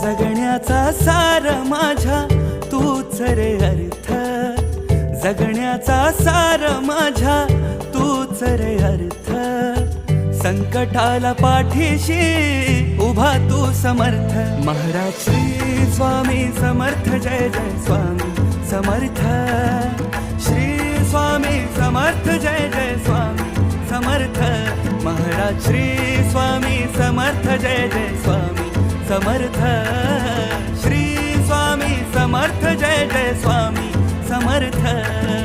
जगण्याचा सार माझ्या तूच रे अर्थ, जगण्याचा सार माझ्या तूच रे अर्थ. संकटाला पाठीशी उभा तू समर्थ. महाराज श्री स्वामी समर्थ, जय जय स्वामी समर्थ. श्री स्वामी समर्थ, जय जय स्वामी समर्थ. महाराज श्री स्वामी समर्थ, जय जय स्वामी समर्थ. श्री स्वामी समर्थ, जय जय स्वामी समर्थ.